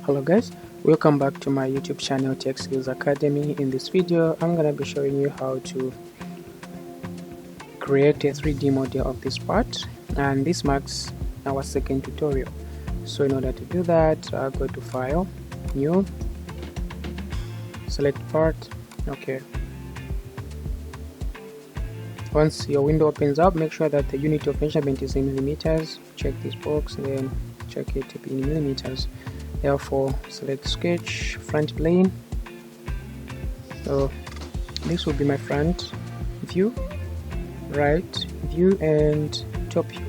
Hello guys, welcome back to my YouTube channel Tech Skills Academy. In this video I'm gonna be showing you how to create a 3D model of this part, and this marks our second tutorial. So in order to do that, go to File, New, select Part. Okay, once your window opens up, make sure that the unit of measurement is in millimeters. Check this box and then check it to be in millimeters. Therefore, select Sketch, Front Plane. So this will be my front view, right view, and top view.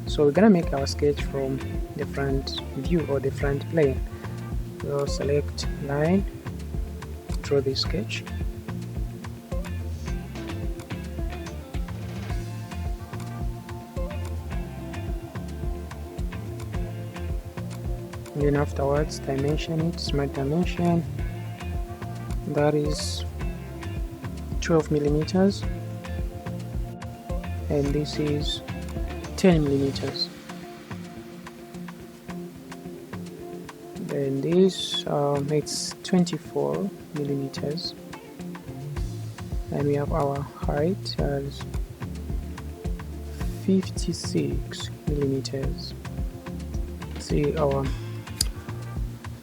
So we're gonna make our sketch from the front view or the front plane. So select Line, draw the sketch. And then afterwards dimension it, smart dimension, that is 12 millimeters, and this is 10 millimeters. Then this it's 24 millimeters, and we have our height as 56 millimeters. See, our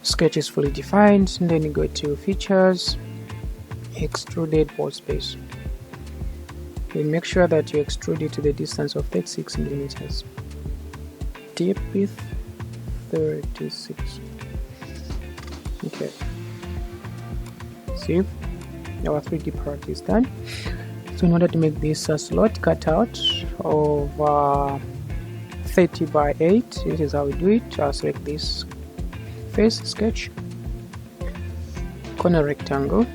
sketch is fully defined. And then you go to Features, Extruded Wall Space. Then make sure that you extrude it to the distance of 36 millimeters. Deep width 36. Okay. See, our 3D part is done. So in order to make this a slot cutout of 30 by 8, this is how we do it. I'll select this face sketch, corner rectangle,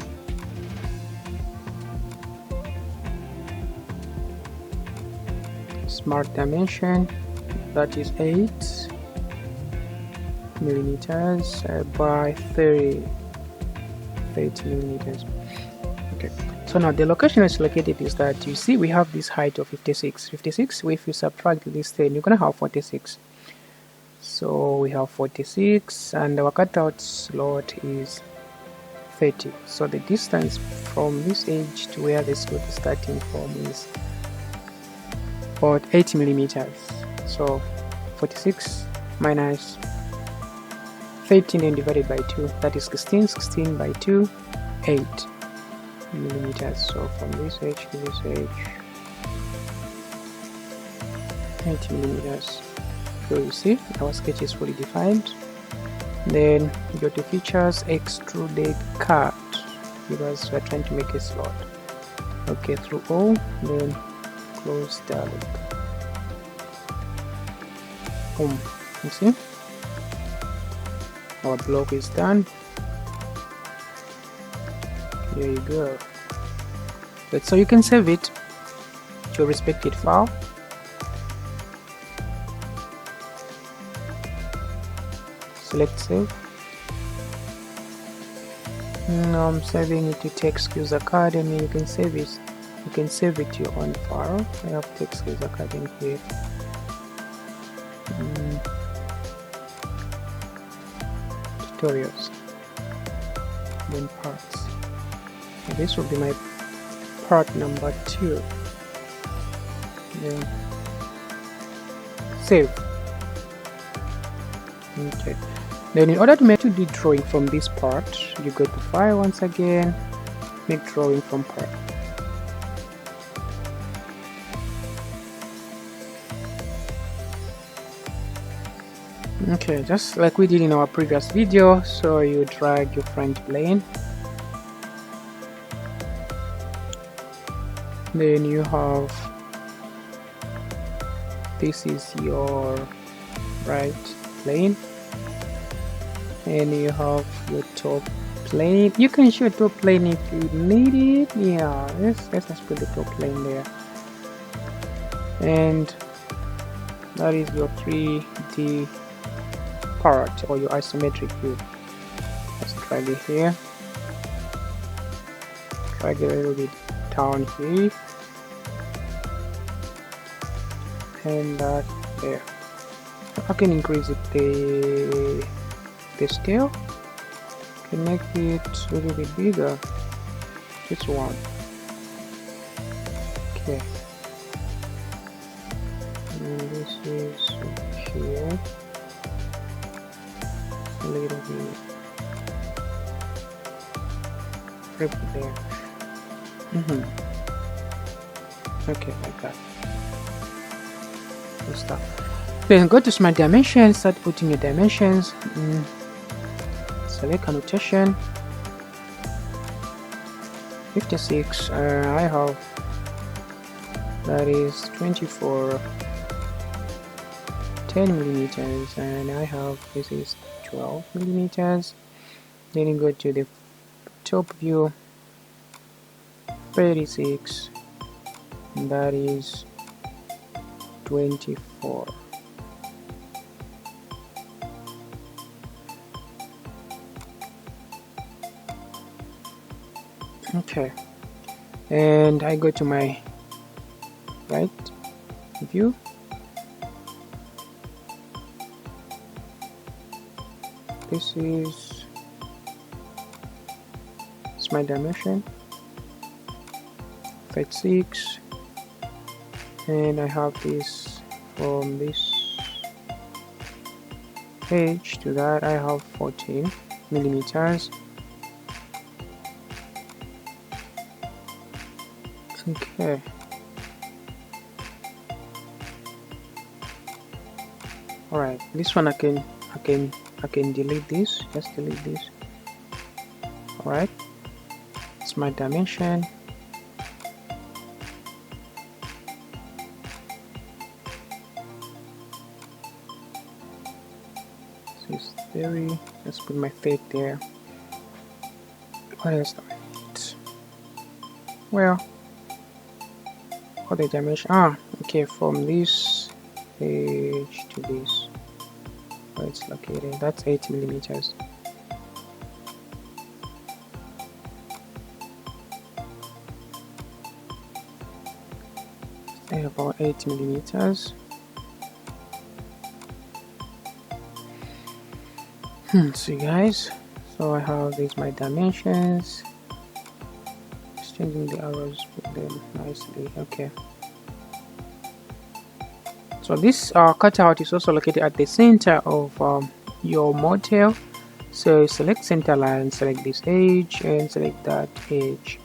smart dimension, that is 8 millimeters by 30 millimeters. Okay, so now the location is located is that, you see, we have this height of 56. If you subtract this 10, you're gonna have 46. So we have 46, and our cutout slot is 30. So the distance from this edge to where the slot is starting from is about 8 millimeters. So 46 minus 13 and divided by 2, that is 16 by 2, 8 millimeters. So from this edge to this edge, 8 millimeters. So you see, our sketch is fully defined. Then go to Features, Extruded Cut, because we're trying to make a slot. Okay, through all, then close dialog. Boom. You see, our block is done. There you go. But so you can save it to your respected file. Select Save. Now I'm saving it to Tech Skills Academy. You can save it. You can save it to your own file. I have Tech Skills Academy here. Tutorials. Then parts. So this will be my part number 2. Then save. Okay. Then in order to make 2D drawing from this part, you go to File once again, make drawing from part. Okay, just like we did in our previous video. So you drag your front plane, then you have, this is your right plane, and you have your top plane. You can show top plane if you need it. Yeah, let's just put the top plane there, and that is your 3D part or your isometric view. Let's drag it here, drag it a little bit down here, and that there. I can increase it the the scale, you can make it a little bit bigger. This one. Okay. And this is here. A little bit. Right there. Okay, like that. Good stuff. Then go to Smart Dimensions, start putting your dimensions. Select annotation. 56. I have, that is 24, 10 millimeters, and I have, this is 12 millimeters. Then you go to the top view, 36, and that is 24. Okay, and I go to my right view. This is my dimension, 36, and I have this from this edge to that, I have 14 millimeters. Okay. Alright, this one I can delete this, just delete this. Alright, it's my dimension. This is 30, let's put my fate there. What else do I need? Well, other dimension, okay, from this edge to this, where it's located, that's 8 millimeters. About 8 millimeters. See guys, so I have these my dimensions. Just changing the arrows, put them nicely. Okay, so this cutout is also located at the center of your model. So select center line, select this edge, and select that edge.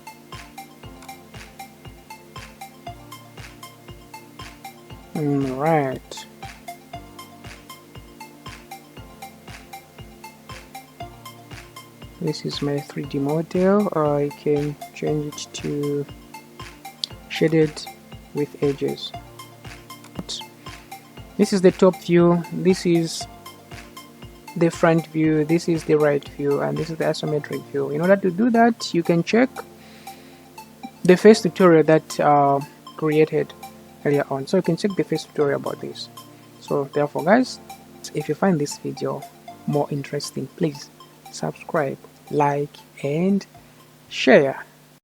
Right. This is my 3D model. I can change it to shaded with edges. This is the top view, this is the front view, this is the right view, and this is the isometric view. In order to do that, you can check the first tutorial that created earlier on. So you can check the first tutorial about this. So therefore guys, if you find this video more interesting, please subscribe, like, and share.